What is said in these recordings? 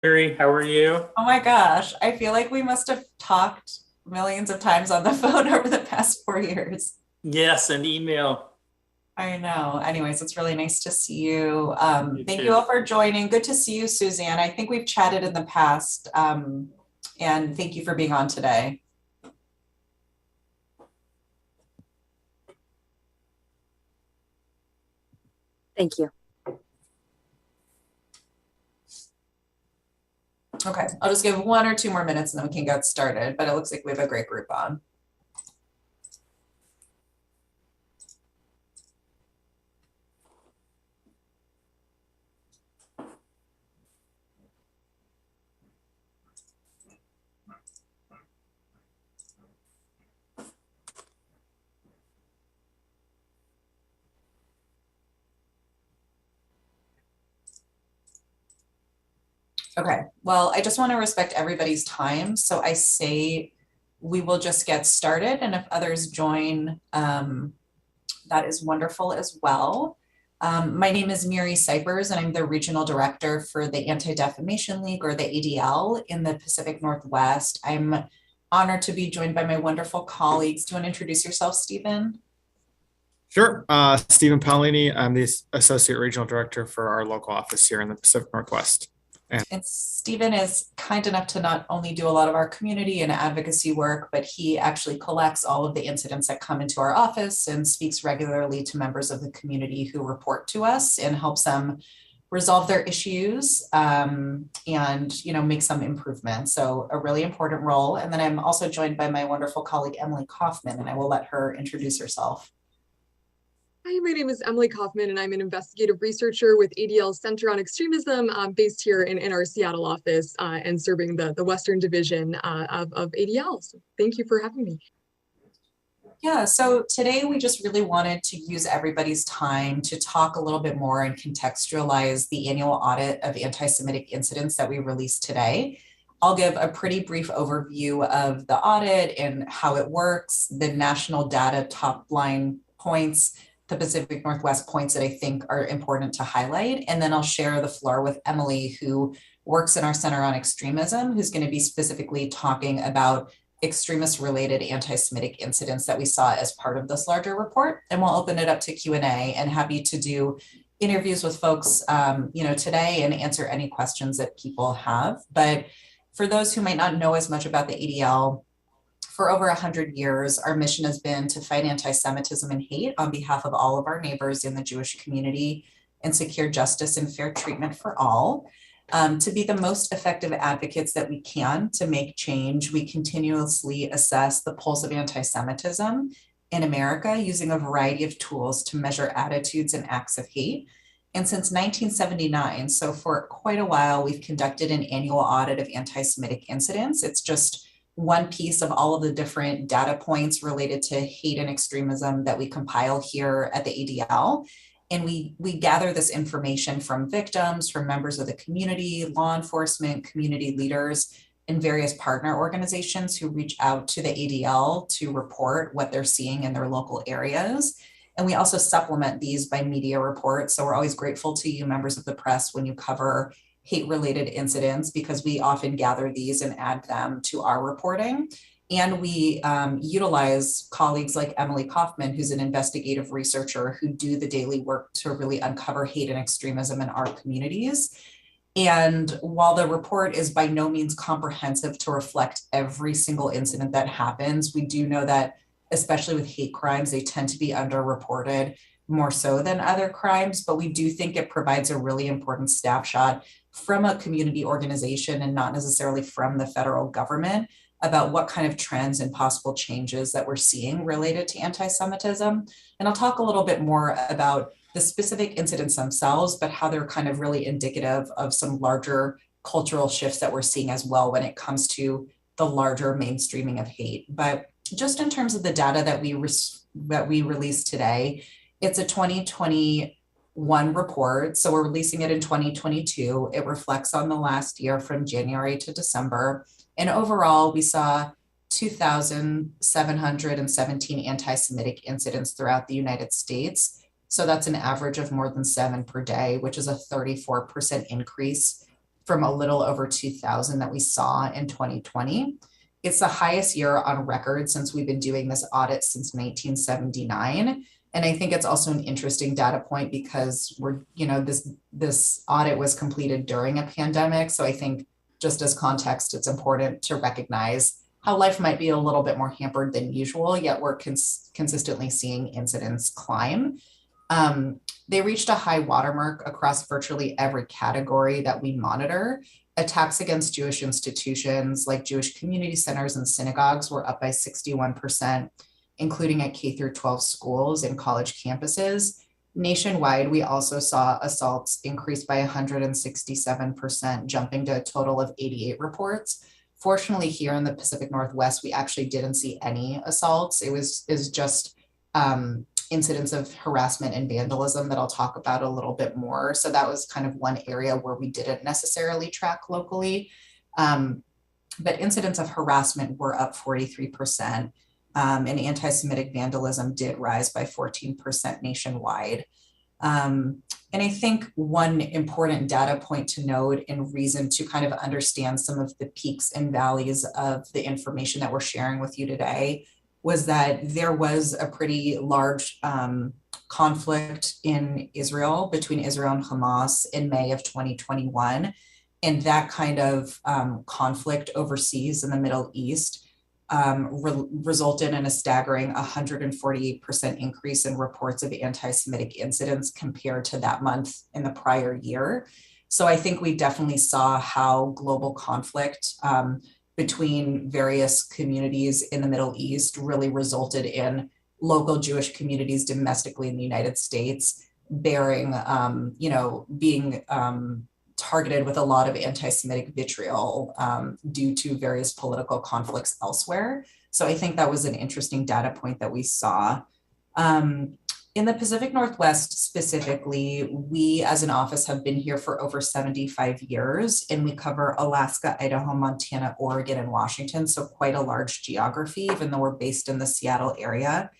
Mary, how are you? Oh my gosh, I feel like we must have talked millions of times on the phone over the past 4 years. Yes, an email. I know. Anyways, it's really nice to see you. You Thank you too. all for joining. Good to see you, Suzanne. I think we've chatted in the past, and thank you for being on today. Thank you. Okay, I'll just give 1 or 2 more minutes and then we can get started, but it looks like we have a great group on. Okay, well, I just want to respect everybody's time. So I say we will just get started. And if others join, that is wonderful as well. My name is Miri Cypers, and I'm the regional director for the Anti-Defamation League, or the ADL, in the Pacific Northwest. I'm honored to be joined by my wonderful colleagues. Do you want to introduce yourself, Stephen? Sure. Stephen Paolini. I'm the Associate Regional Director for our local office here in the Pacific Northwest. And And Stephen is kind enough to not only do a lot of our community and advocacy work, but he actually collects all of the incidents that come into our office and speaks regularly to members of the community who report to us and helps them resolve their issues, and make some improvements. So a really important role. And then I'm also joined by my wonderful colleague Emily Kaufman, and I will let her introduce herself. Hi, my name is Emily Kaufman, and I'm an investigative researcher with ADL's Center on Extremism, based here in our Seattle office and serving the Western Division of ADL. So thank you for having me. Yeah, so today we just really wanted to use everybody's time to talk a little bit more and contextualize the annual audit of anti-Semitic incidents that we released today. I'll give a pretty brief overview of the audit and how it works, the national data top line points, the Pacific Northwest points that I think are important to highlight. And then I'll share the floor with Emily, who works in our Center on Extremism, who's going to be specifically talking about extremist related anti-Semitic incidents that we saw as part of this larger report. And we'll open it up to Q&A, and happy to do interviews with folks today and answer any questions that people have. But for those who might not know as much about the ADL, for over 100 years, our mission has been to fight anti-Semitism and hate on behalf of all of our neighbors in the Jewish community and secure justice and fair treatment for all. To be the most effective advocates that we can to make change, we continuously assess the pulse of anti-Semitism in America using a variety of tools to measure attitudes and acts of hate. And since 1979, so for quite a while, we've conducted an annual audit of anti-Semitic incidents. It's just one piece of all of the different data points related to hate and extremism that we compile here at the ADL. And we gather this information from victims, from members of the community, law enforcement, community leaders, and various partner organizations who reach out to the ADL to report what they're seeing in their local areas. And we also supplement these by media reports. So we're always grateful to you, members of the press, when you cover hate-related incidents, because we often gather these and add them to our reporting. And we utilize colleagues like Emily Kaufman, who's an investigative researcher, who do the daily work to really uncover hate and extremism in our communities. And while the report is by no means comprehensive to reflect every single incident that happens, we do know that, especially with hate crimes, they tend to be underreported more so than other crimes. But we do think it provides a really important snapshot from a community organization and not necessarily from the federal government about what kind of trends and possible changes that we're seeing related to anti-Semitism. And I'll talk a little bit more about the specific incidents themselves, but how they're kind of really indicative of some larger cultural shifts that we're seeing as well when it comes to the larger mainstreaming of hate. But just in terms of the data that we released today, it's a 2021 report. So we're releasing it in 2022. It reflects on the last year from January to December. And overall, we saw 2,717 anti-Semitic incidents throughout the United States. So that's an average of more than 7 per day, which is a 34% increase from a little over 2,000 that we saw in 2020. It's the highest year on record since we've been doing this audit since 1979. And I think it's also an interesting data point because this audit was completed during a pandemic. So I think just as context, it's important to recognize how life might be a little bit more hampered than usual, yet we're consistently seeing incidents climb. They reached a high watermark across virtually every category that we monitor. Attacks against Jewish institutions like Jewish community centers and synagogues were up by 61%, including at K through 12 schools and college campuses. Nationwide, we also saw assaults increase by 167%, jumping to a total of 88 reports. Fortunately, here in the Pacific Northwest, we actually didn't see any assaults. It was just incidents of harassment and vandalism that I'll talk about a little bit more. So that was kind of one area where we didn't necessarily track locally. But incidents of harassment were up 43%, and anti-Semitic vandalism did rise by 14% nationwide. And I think one important data point to note and reason to kind of understand some of the peaks and valleys of the information that we're sharing with you today was that there was a pretty large conflict in Israel between Israel and Hamas in May of 2021. And that kind of conflict overseas in the Middle East resulted in a staggering 148% increase in reports of anti-Semitic incidents compared to that month in the prior year. So I think we definitely saw how global conflict between various communities in the Middle East really resulted in local Jewish communities domestically in the United States being targeted with a lot of anti-Semitic vitriol due to various political conflicts elsewhere. So I think that was an interesting data point that we saw. In the Pacific Northwest specifically, we as an office have been here for over 75 years, and we cover Alaska, Idaho, Montana, Oregon, and Washington, so quite a large geography, even though we're based in the Seattle area.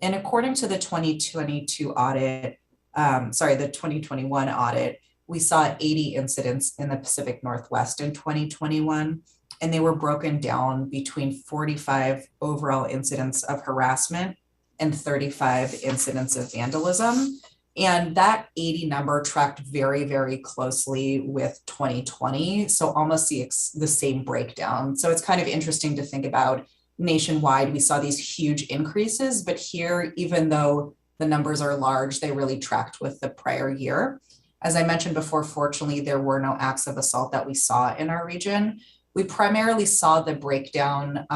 And according to the 2021 audit, we saw 80 incidents in the Pacific Northwest in 2021, and they were broken down between 45 overall incidents of harassment and 35 incidents of vandalism. And that 80 number tracked very, very closely with 2020. So almost the same breakdown. So it's kind of interesting to think about nationwide, we saw these huge increases, but here, even though the numbers are large, they really tracked with the prior year. As I mentioned before, fortunately, there were no acts of assault that we saw in our region. We primarily saw the breakdown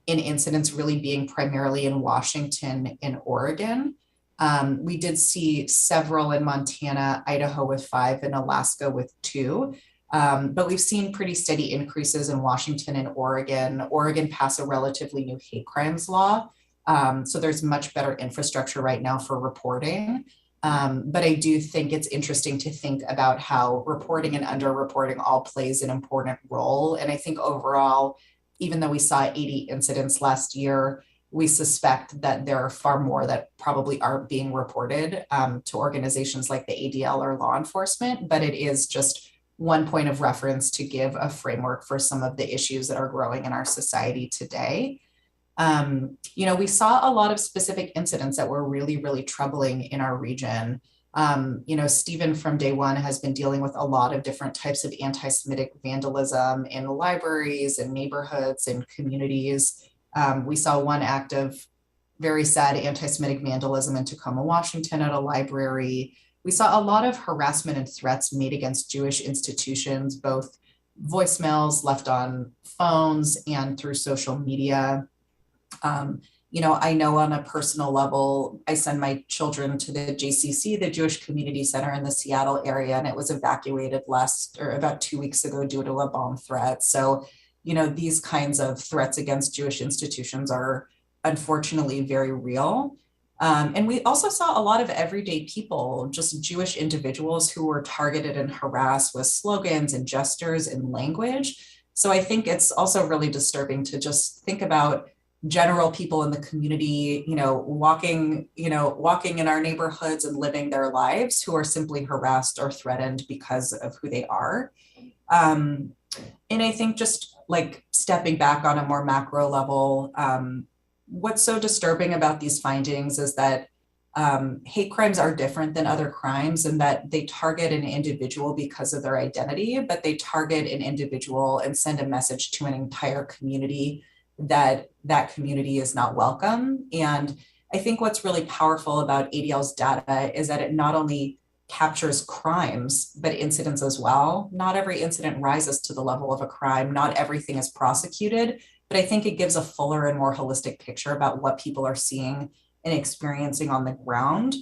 in incidents really being primarily in Washington and Oregon. We did see several in Montana, Idaho with 5, and Alaska with 2. But we've seen pretty steady increases in Washington and Oregon. Oregon passed a relatively new hate crimes law. So there's much better infrastructure right now for reporting. But I do think it's interesting to think about how reporting and underreporting all plays an important role. And I think overall, even though we saw 80 incidents last year, we suspect that there are far more that probably aren't being reported to organizations like the ADL or law enforcement, but it is just one point of reference to give a framework for some of the issues that are growing in our society today. We saw a lot of specific incidents that were really, really troubling in our region. Stephen from day one has been dealing with a lot of different types of anti-Semitic vandalism in libraries and neighborhoods and communities. We saw one act of very sad anti-Semitic vandalism in Tacoma, Washington at a library. We saw a lot of harassment and threats made against Jewish institutions, both voicemails left on phones and through social media. I know on a personal level, I send my children to the JCC, the Jewish Community Center in the Seattle area, and it was evacuated about 2 weeks ago due to a bomb threat. So, these kinds of threats against Jewish institutions are unfortunately very real. And we also saw a lot of everyday people, just Jewish individuals who were targeted and harassed with slogans and gestures and language. So I think it's also really disturbing to just think about general people in the community, walking in our neighborhoods and living their lives who are simply harassed or threatened because of who they are. And I think just like stepping back on a more macro level, what's so disturbing about these findings is that hate crimes are different than other crimes in that they target an individual because of their identity, but they target an individual and send a message to an entire community that that community is not welcome. And I think what's really powerful about ADL's data is that it not only captures crimes, but incidents as well. Not every incident rises to the level of a crime. Not everything is prosecuted, but I think it gives a fuller and more holistic picture about what people are seeing and experiencing on the ground.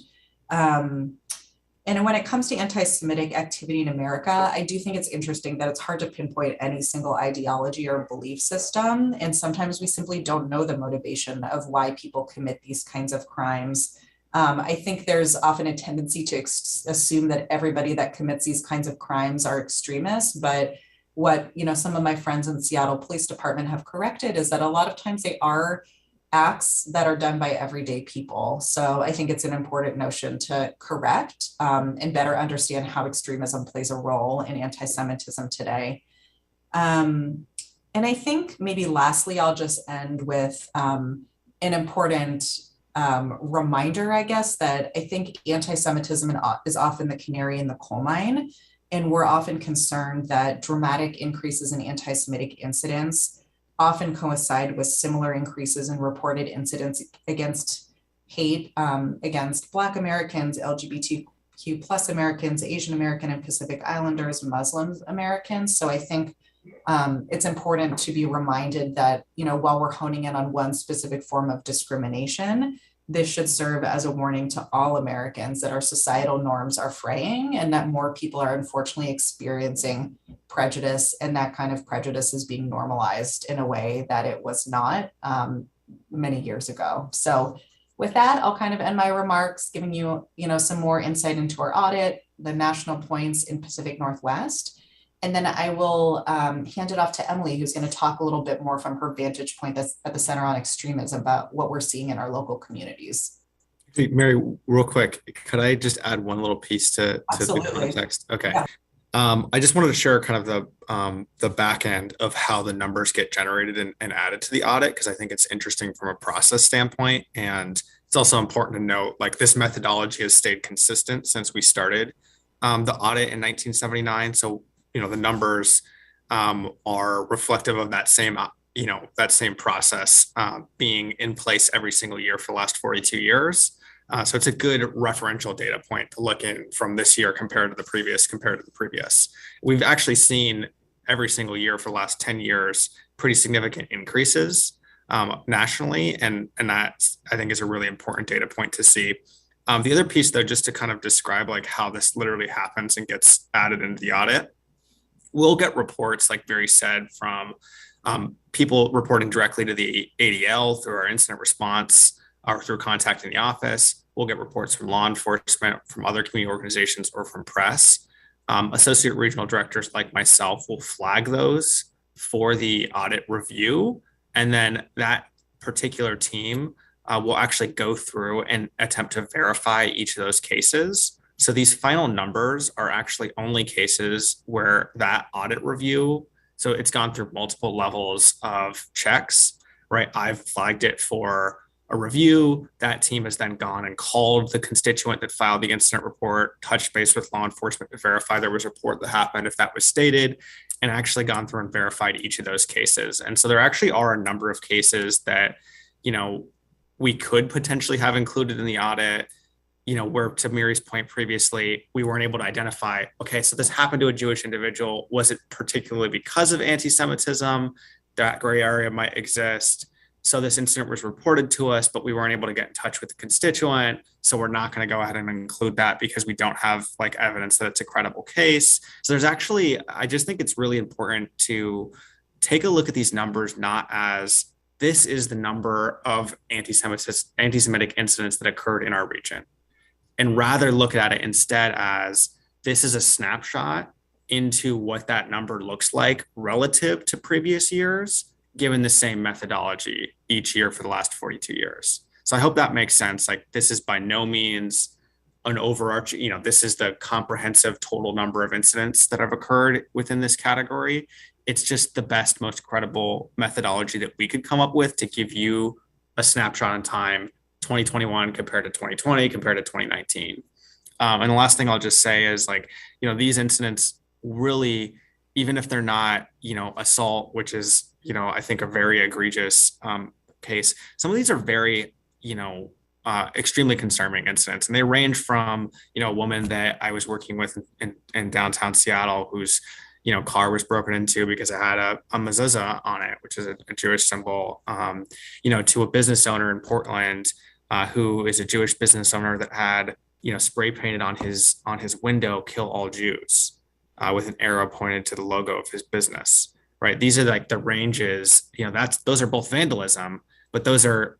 And when it comes to anti-Semitic activity in America, I do think it's interesting that it's hard to pinpoint any single ideology or belief system. And sometimes we simply don't know the motivation of why people commit these kinds of crimes. I think there's often a tendency to assume that everybody that commits these kinds of crimes are extremists, but what some of my friends in Seattle Police Department have corrected is that a lot of times they are acts that are done by everyday people. So I think it's an important notion to correct and better understand how extremism plays a role in anti-Semitism today. And I think maybe lastly, I'll just end with an important reminder, I guess, that I think anti-Semitism is often the canary in the coal mine. And we're often concerned that dramatic increases in anti-Semitic incidents often coincide with similar increases in reported incidents against hate against Black Americans, LGBTQ plus Americans, Asian American and Pacific Islanders, Muslim Americans. So I think it's important to be reminded that, while we're honing in on one specific form of discrimination, this should serve as a warning to all Americans that our societal norms are fraying and that more people are unfortunately experiencing prejudice, and that kind of prejudice is being normalized in a way that it was not many years ago. So with that, I'll kind of end my remarks, giving you, some more insight into our audit, the national points in Pacific Northwest. And then I will hand it off to Emily, who's going to talk a little bit more from her vantage point that's at the Center on Extremism about what we're seeing in our local communities. Hey, Mary, real quick, could I just add one little piece to the context? Okay. Yeah. I just wanted to share kind of the back end of how the numbers get generated and added to the audit, because I think it's interesting from a process standpoint. And it's also important to note, like, this methodology has stayed consistent since we started the audit in 1979. So, the numbers are reflective of that same, that same process being in place every single year for the last 42 years. So it's a good referential data point to look in from this year compared to the previous. We've actually seen every single year for the last 10 years pretty significant increases nationally, and that, I think, is a really important data point to see. The other piece, though, just to kind of describe like how this literally happens and gets added into the audit, we'll get reports, like Barry said, from people reporting directly to the ADL through our incident response or through contacting the office. We'll get reports from law enforcement, from other community organizations, or from press. Associate regional directors like myself will flag those for the audit review. And then that particular team will actually go through and attempt to verify each of those cases. So these final numbers are actually only cases where that audit review, so it's gone through multiple levels of checks, right? I've flagged it for a review. That team has then gone and called the constituent that filed the incident report, touched base with law enforcement to verify there was a report that happened if that was stated, and actually gone through and verified each of those cases. And so there actually are a number of cases that, we could potentially have included in the audit, where, to Mary's point previously, we weren't able to identify, okay, so this happened to a Jewish individual. Was it particularly because of anti-Semitism? That gray area might exist. So this incident was reported to us, but we weren't able to get in touch with the constituent. So we're not going to go ahead and include that because we don't have like evidence that it's a credible case. So there's actually, I just think it's really important to take a look at these numbers, not as this is the number of anti-Semitic incidents that occurred in our region, and rather look at it instead as this is a snapshot into what that number looks like relative to previous years, given the same methodology each year for the last 42 years. So I hope that makes sense. Like, this is by no means an overarching, this is the comprehensive total number of incidents that have occurred within this category. It's just the best, most credible methodology that we could come up with to give you a snapshot in time, 2021 compared to 2020, compared to 2019. And the last thing I'll just say is these incidents really, even if they're not, assault, which is, I think a very egregious case, some of these are very, extremely concerning incidents. And they range from, a woman that I was working with in downtown Seattle whose, car was broken into because it had a mezuzah on it, which is a Jewish symbol, to a business owner in Portland who is a Jewish business owner that had, spray painted on his window, "Kill all Jews," with an arrow pointed to the logo of his business. Right. These are the ranges, those are both vandalism, but those are,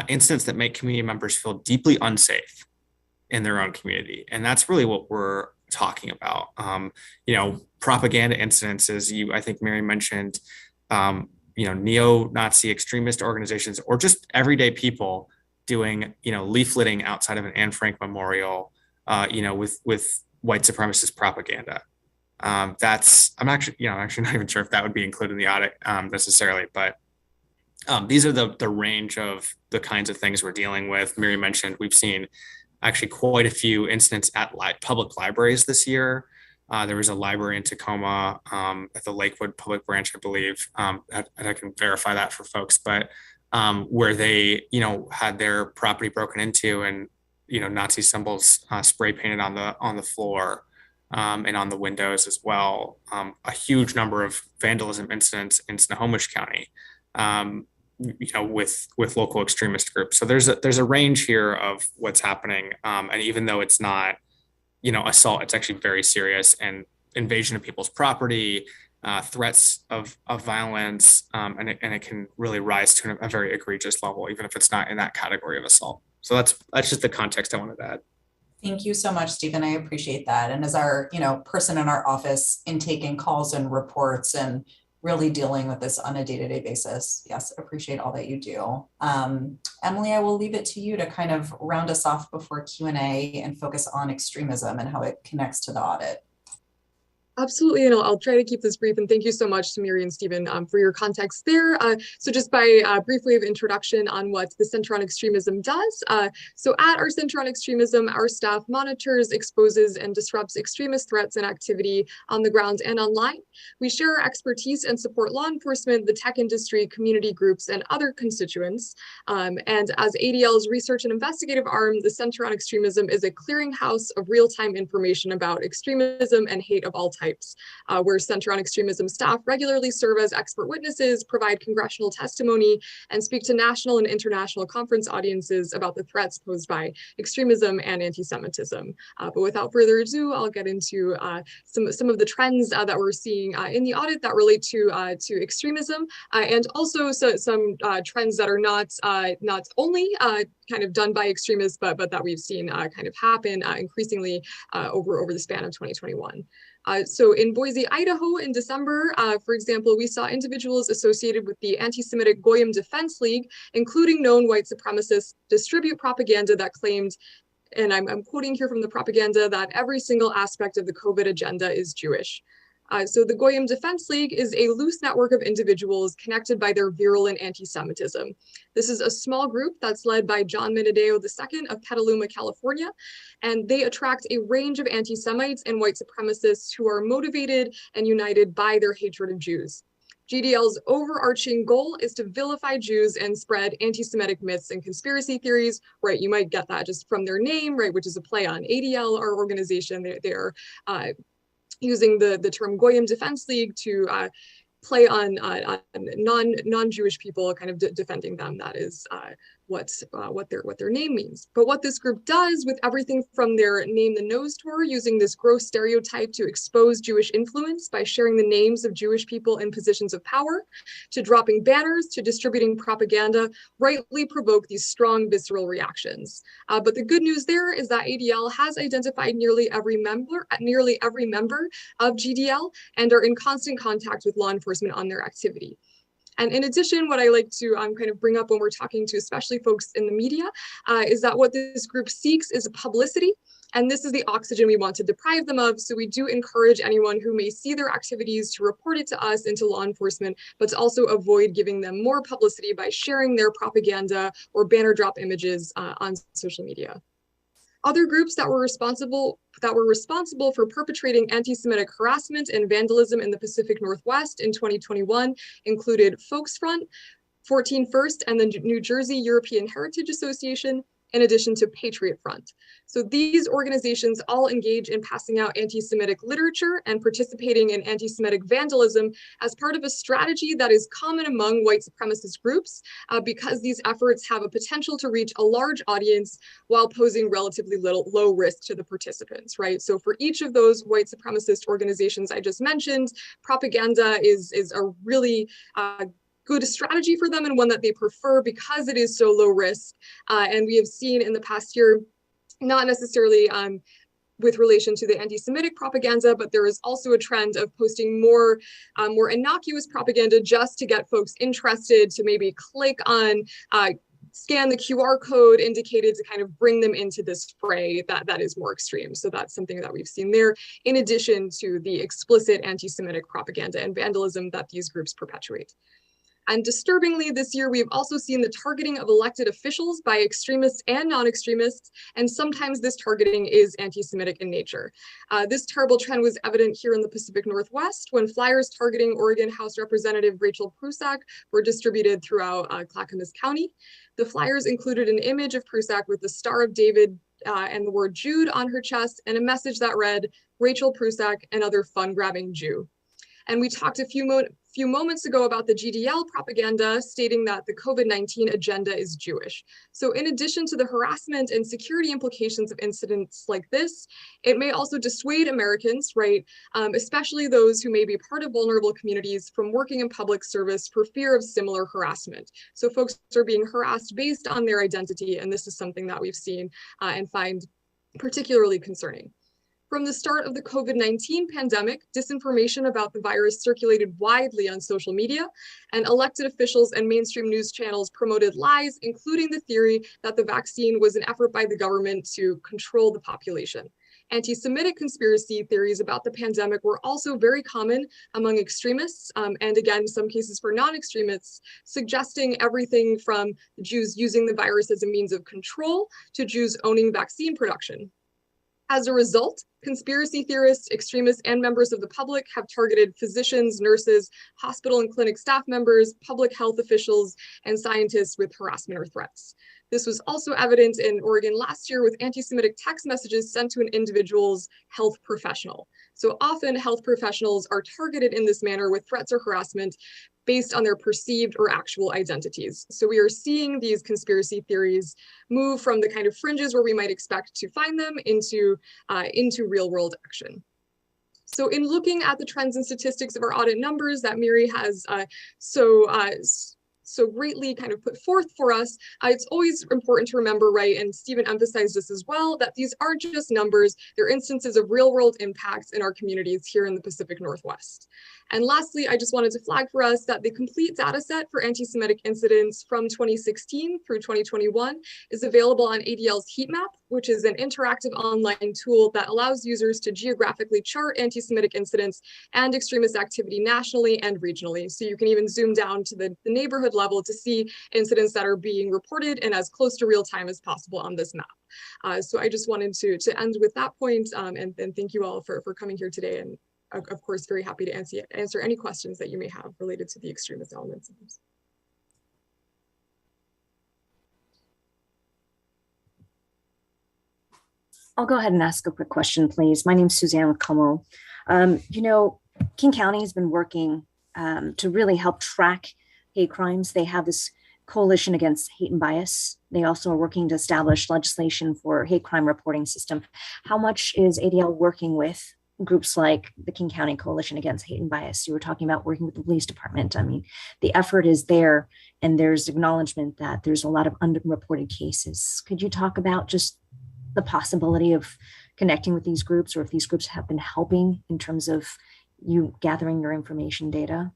incidents that make community members feel deeply unsafe in their own community. And that's really what we're talking about. Propaganda incidents, as I think Mary mentioned, neo-Nazi extremist organizations, or just everyday people doing, leafleting outside of an Anne Frank memorial, with white supremacist propaganda. I'm actually not even sure if that would be included in the audit necessarily, but these are the range of the kinds of things we're dealing with. Mary mentioned we've seen actually quite a few incidents at public libraries this year. There was a library in Tacoma at the Lakewood Public Branch, I believe, and I can verify that for folks, but where they, had their property broken into and, Nazi symbols spray painted on the floor and on the windows as well. A huge number of vandalism incidents in Snohomish County, with local extremist groups. So there's a range here of what's happening, and even though it's not, assault, it's actually very serious, and invasion of people's property, threats of violence, and it can really rise to a very egregious level, even if it's not in that category of assault. So that's just the context I wanted to add. Thank you so much, Stephen. I appreciate that. And as our, person in our office in taking calls and reports and really dealing with this on a day-to-day basis, yes, appreciate all that you do. Emily, I will leave it to you to kind of round us off before Q&A and focus on extremism and how it connects to the audit. Absolutely, and I'll try to keep this brief, and thank you so much to Mary and Stephen for your context there. So just by brief way of introduction on what the Center on Extremism does. So at our Center on Extremism, our staff monitors, exposes, and disrupts extremist threats and activity on the ground and online. We share our expertise and support law enforcement, the tech industry, community groups, and other constituents. And as ADL's research and investigative arm, the Center on Extremism is a clearinghouse of real-time information about extremism and hate of all types. Where Center on Extremism staff regularly serve as expert witnesses, provide congressional testimony, and speak to national and international conference audiences about the threats posed by extremism and anti-Semitism. But without further ado, I'll get into some of the trends that we're seeing in the audit that relate to extremism, and also some trends that are not only kind of done by extremists, but that we've seen kind of happen increasingly over the span of 2021. So in Boise, Idaho in December, for example, we saw individuals associated with the anti-Semitic Goyim Defense League, including known white supremacists, distribute propaganda that claimed, and I'm quoting here from the propaganda, that every single aspect of the COVID agenda is Jewish. So the Goyim Defense League is a loose network of individuals connected by their virulent anti-Semitism. This is a small group that's led by John Minadeo II of Petaluma, California, and they attract a range of anti-Semites and white supremacists who are motivated and united by their hatred of Jews. GDL's overarching goal is to vilify Jews and spread anti-Semitic myths and conspiracy theories, right? You might get that just from their name, right? Which is a play on ADL, our organization. They're using the term Goyim Defense League to play on non-Jewish people, kind of defending them. That is what their name means. But what this group does with everything from their Name the Nose tour, using this gross stereotype to expose Jewish influence by sharing the names of Jewish people in positions of power, to dropping banners, to distributing propaganda, rightly provoke these strong visceral reactions. But the good news there is that ADL has identified nearly every member of GDL and are in constant contact with law enforcement on their activity. And in addition, what I like to kind of bring up when we're talking to especially folks in the media is that what this group seeks is publicity. And this is the oxygen we want to deprive them of. So we do encourage anyone who may see their activities to report it to us and to law enforcement, but to also avoid giving them more publicity by sharing their propaganda or banner drop images on social media. Other groups that were responsible for perpetrating anti-Semitic harassment and vandalism in the Pacific Northwest in 2021 included Folks Front, 14 First, and the New Jersey European Heritage Association, in addition to Patriot Front. So these organizations all engage in passing out anti-Semitic literature and participating in anti-Semitic vandalism as part of a strategy that is common among white supremacist groups because these efforts have a potential to reach a large audience while posing relatively low risk to the participants, right? So for each of those white supremacist organizations I just mentioned, propaganda is a really good strategy for them and one that they prefer because it is so low risk. And we have seen in the past year, not necessarily with relation to the anti-Semitic propaganda, but there is also a trend of posting more innocuous propaganda just to get folks interested, to maybe click on, scan the QR code indicated to kind of bring them into this fray that is more extreme. So that's something that we've seen there, in addition to the explicit anti-Semitic propaganda and vandalism that these groups perpetuate. And disturbingly, this year, we've also seen the targeting of elected officials by extremists and non-extremists, and sometimes this targeting is anti-Semitic in nature. This terrible trend was evident here in the Pacific Northwest when flyers targeting Oregon House Representative Rachel Prusak were distributed throughout Clackamas County. The flyers included an image of Prusak with the Star of David and the word Jude on her chest, and a message that read, "Rachel Prusak, another fun-grabbing Jew." And we talked a few moments ago about the GDL propaganda stating that the COVID-19 agenda is Jewish. So in addition to the harassment and security implications of incidents like this, it may also dissuade Americans, right, especially those who may be part of vulnerable communities, from working in public service for fear of similar harassment. So folks are being harassed based on their identity, and this is something that we've seen and find particularly concerning. From the start of the COVID-19 pandemic, disinformation about the virus circulated widely on social media, and elected officials and mainstream news channels promoted lies, including the theory that the vaccine was an effort by the government to control the population. Anti-Semitic conspiracy theories about the pandemic were also very common among extremists, and again, in some cases for non-extremists, suggesting everything from Jews using the virus as a means of control to Jews owning vaccine production. As a result, conspiracy theorists, extremists, and members of the public have targeted physicians, nurses, hospital and clinic staff members, public health officials, and scientists with harassment or threats. This was also evident in Oregon last year with anti-Semitic text messages sent to an individual's health professional. So often health professionals are targeted in this manner with threats or harassment based on their perceived or actual identities. So we are seeing these conspiracy theories move from the kind of fringes where we might expect to find them into real world action. So in looking at the trends and statistics of our audit numbers that Miri has so greatly kind of put forth for us, it's always important to remember, right, and Stephen emphasized this as well, that these aren't just numbers, they're instances of real world impacts in our communities here in the Pacific Northwest. And lastly, I just wanted to flag for us that the complete data set for anti-Semitic incidents from 2016 through 2021 is available on ADL's heat map, which is an interactive online tool that allows users to geographically chart anti-Semitic incidents and extremist activity nationally and regionally. So you can even zoom down to the neighborhood level to see incidents that are being reported and as close to real time as possible on this map. So I just wanted to end with that point, and thank you all for coming here today. And of course, very happy to answer any questions that you may have related to the extremist elements of this. I'll go ahead and ask a quick question, please. My name's Suzanne with Como. King County has been working to really help track hate crimes. They have this coalition against hate and bias. They also are working to establish legislation for hate crime reporting system. How much is ADL working with groups like the King County Coalition Against Hate and Bias? You were talking about working with the police department. I mean, the effort is there, and there's acknowledgement that there's a lot of underreported cases. Could you talk about just the possibility of connecting with these groups, or if these groups have been helping in terms of you gathering your information data?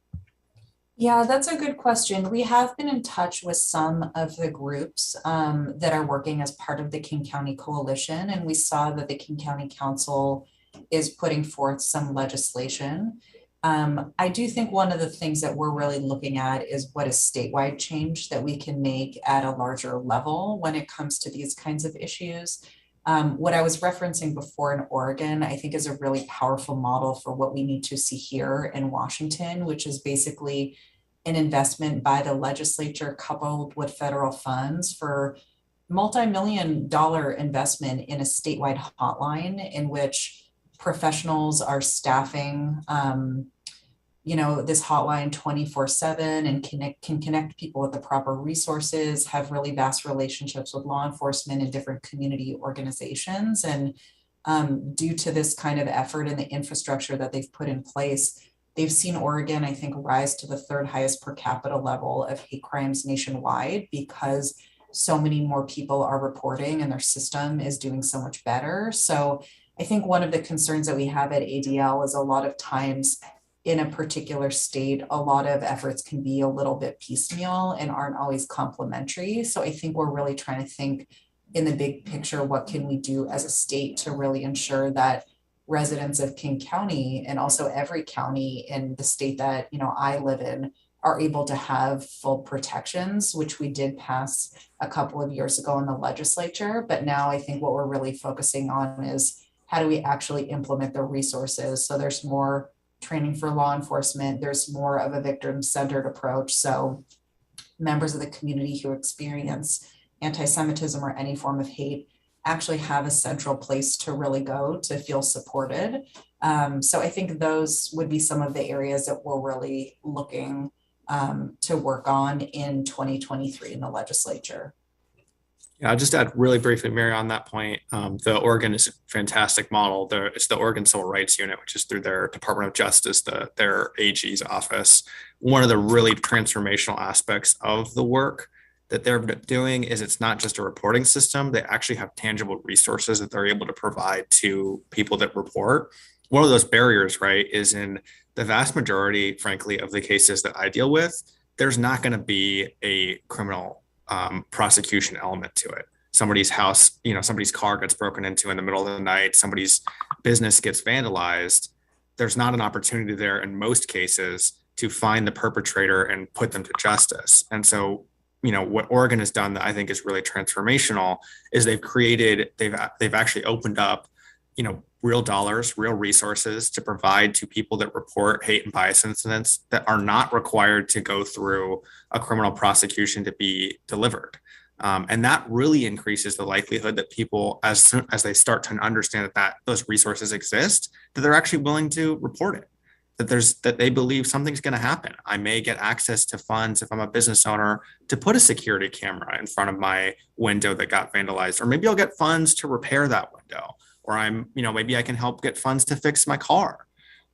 Yeah, that's a good question. We have been in touch with some of the groups that are working as part of the King County Coalition, and we saw that the King County Council is putting forth some legislation. I do think one of the things that we're really looking at is what is statewide change that we can make at a larger level when it comes to these kinds of issues. What I was referencing before in Oregon, I think is a really powerful model for what we need to see here in Washington, which is basically an investment by the legislature coupled with federal funds for multi-million dollar investment in a statewide hotline in which professionals are staffing this hotline 24/7 and can connect people with the proper resources, have really vast relationships with law enforcement and different community organizations. And due to this kind of effort and the infrastructure that they've put in place, they've seen Oregon, I think, rise to the third highest per capita level of hate crimes nationwide because so many more people are reporting and their system is doing so much better. So I think one of the concerns that we have at ADL is a lot of times in a particular state, a lot of efforts can be a little bit piecemeal and aren't always complementary. So I think we're really trying to think in the big picture, what can we do as a state to really ensure that residents of King County and also every county in the state that I live in are able to have full protections, which we did pass a couple of years ago in the legislature. But now I think what we're really focusing on is how do we actually implement the resources? So there's more training for law enforcement, there's more of a victim-centered approach. So members of the community who experience anti-Semitism or any form of hate actually have a central place to really go to feel supported. So I think those would be some of the areas that we're really looking to work on in 2023 in the legislature. Yeah, I'll just add really briefly, Mary, on that point. The Oregon is a fantastic model. It's the Oregon Civil Rights Unit, which is through their Department of Justice, their AG's office. One of the really transformational aspects of the work that they're doing is it's not just a reporting system. They actually have tangible resources that they're able to provide to people that report. One of those barriers, right, is in the vast majority, frankly, of the cases that I deal with, there's not going to be a criminal prosecution element to it. Somebody's house, somebody's car gets broken into in the middle of the night, somebody's business gets vandalized. There's not an opportunity there in most cases to find the perpetrator and put them to justice. And so, what Oregon has done that I think is really transformational is they've actually opened up, real dollars, real resources to provide to people that report hate and bias incidents that are not required to go through a criminal prosecution to be delivered. And that really increases the likelihood that people, as soon as they start to understand that those resources exist, that they're actually willing to report it, that they believe something's going to happen. I may get access to funds if I'm a business owner to put a security camera in front of my window that got vandalized, or maybe I'll get funds to repair that window. Or maybe I can help get funds to fix my car,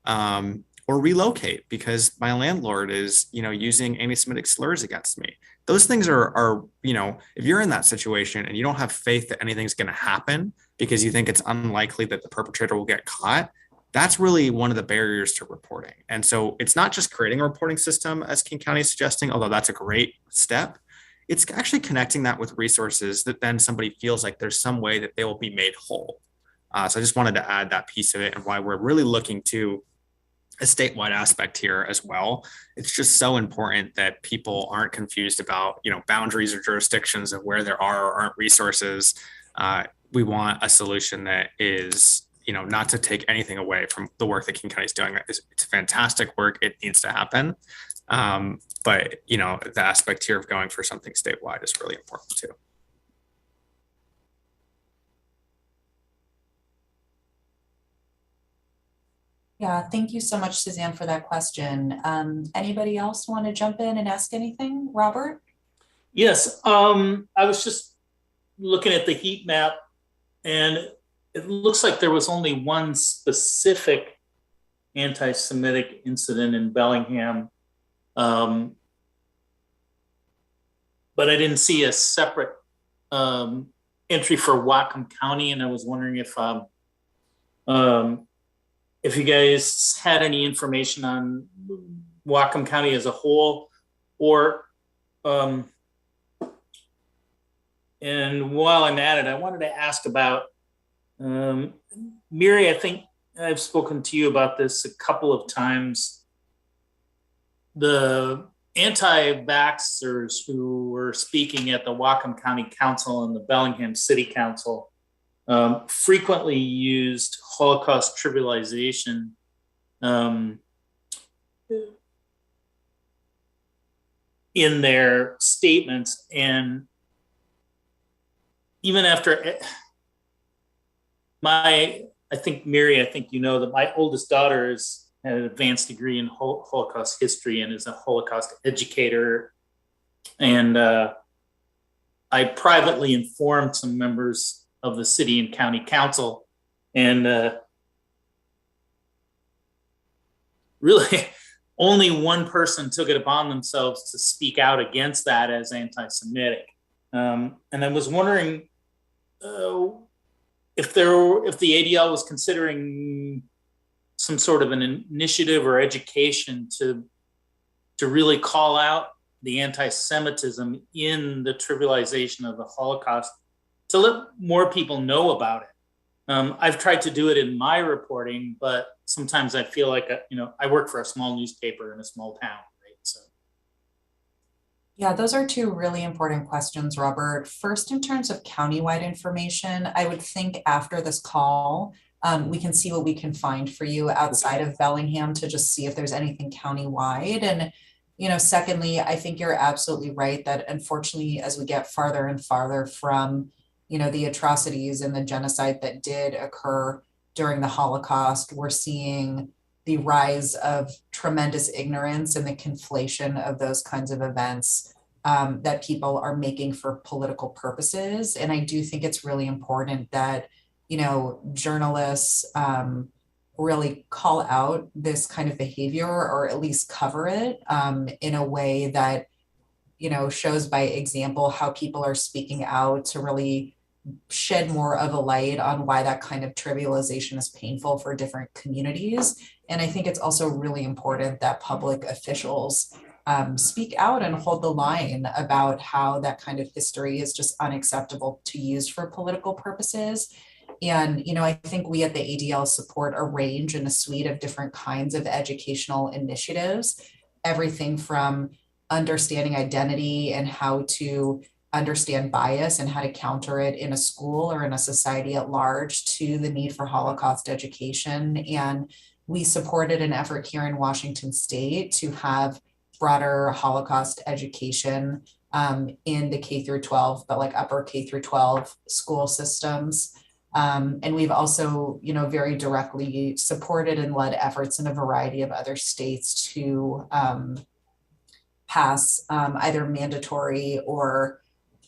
or relocate because my landlord is, using anti-Semitic slurs against me. Those things are, if you're in that situation and you don't have faith that anything's going to happen because you think it's unlikely that the perpetrator will get caught, that's really one of the barriers to reporting. And so it's not just creating a reporting system, as King County is suggesting, although that's a great step. It's actually connecting that with resources that then somebody feels like there's some way that they will be made whole. So I just wanted to add that piece of it and why we're really looking to a statewide aspect here as well. It's just so important that people aren't confused about, boundaries or jurisdictions of where there are or aren't resources. We want a solution that is, not to take anything away from the work that King County is doing. It's fantastic work. It needs to happen. But, the aspect here of going for something statewide is really important too. Yeah, thank you so much, Suzanne, for that question. Anybody else want to jump in and ask anything? Robert? Yes, I was just looking at the heat map, and it looks like there was only one specific anti-Semitic incident in Bellingham, but I didn't see a separate entry for Whatcom County, and I was wondering if you guys had any information on Whatcom County as a whole, or and while I'm at it, I wanted to ask about Miri. I think I've spoken to you about this a couple of times. The anti-vaxxers who were speaking at the Whatcom County Council and the Bellingham City Council frequently used Holocaust trivialization in their statements. And even after I think, Miri, I think you know that my oldest daughter has an advanced degree in Holocaust history and is a Holocaust educator. And I privately informed some members of the city and county council, and really only one person took it upon themselves to speak out against that as anti-Semitic. And I was wondering if the ADL was considering some sort of an initiative or education to really call out the anti-Semitism in the trivialization of the Holocaust, to let more people know about it. I've tried to do it in my reporting, but sometimes I feel like, I work for a small newspaper in a small town, right? So. Yeah, those are two really important questions, Robert. First, in terms of countywide information, I would think after this call, we can see what we can find for you outside of Bellingham to just see if there's anything countywide. And, secondly, I think you're absolutely right that unfortunately, as we get farther and farther from, the atrocities and the genocide that did occur during the Holocaust, we're seeing the rise of tremendous ignorance and the conflation of those kinds of events that people are making for political purposes. And I do think it's really important that, journalists really call out this kind of behavior, or at least cover it in a way that, shows by example how people are speaking out to really shed more of a light on why that kind of trivialization is painful for different communities. And I think it's also really important that public officials speak out and hold the line about how that kind of history is just unacceptable to use for political purposes. And, I think we at the ADL support a range and a suite of different kinds of educational initiatives, everything from understanding identity and how to understand bias and how to counter it in a school or in a society at large, to the need for Holocaust education. And we supported an effort here in Washington State to have broader Holocaust education in the K through 12, but like upper K through 12 school systems. And we've also, very directly supported and led efforts in a variety of other states to pass either mandatory or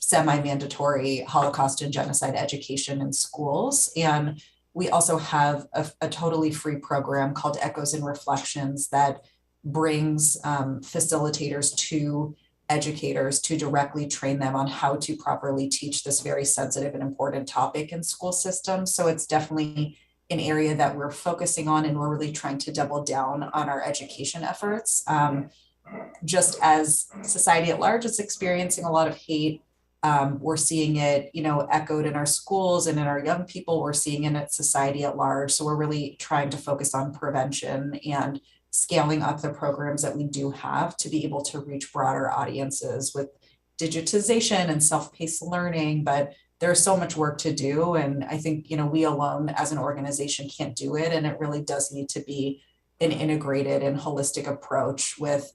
semi-mandatory Holocaust and genocide education in schools. And we also have a totally free program called Echoes and Reflections that brings facilitators to educators to directly train them on how to properly teach this very sensitive and important topic in school systems. So it's definitely an area that we're focusing on, and we're really trying to double down on our education efforts. Just as society at large is experiencing a lot of hate, we're seeing it, echoed in our schools and in our young people. We're seeing it in society at large. So we're really trying to focus on prevention and scaling up the programs that we do have to be able to reach broader audiences with digitization and self-paced learning. But there's so much work to do. And I think, we alone as an organization can't do it. And it really does need to be an integrated and holistic approach with,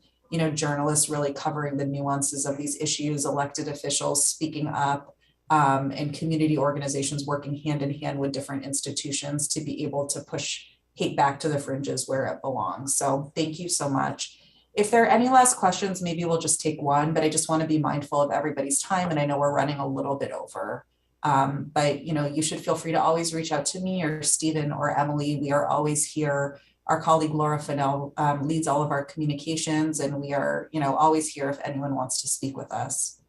journalists really covering the nuances of these issues, elected officials speaking up, and community organizations working hand in hand with different institutions to be able to push hate back to the fringes where it belongs. So thank you so much. If there are any last questions, maybe we'll just take one, but I just want to be mindful of everybody's time. And I know we're running a little bit over, but you should feel free to always reach out to me or Stephen or Emily. We are always here. Our colleague Laura Fennell leads all of our communications, and we are, always here if anyone wants to speak with us.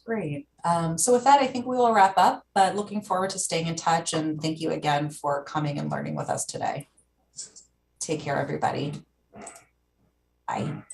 Great. So with that, I think we will wrap up, but looking forward to staying in touch, and thank you again for coming and learning with us today. Take care, everybody. Bye.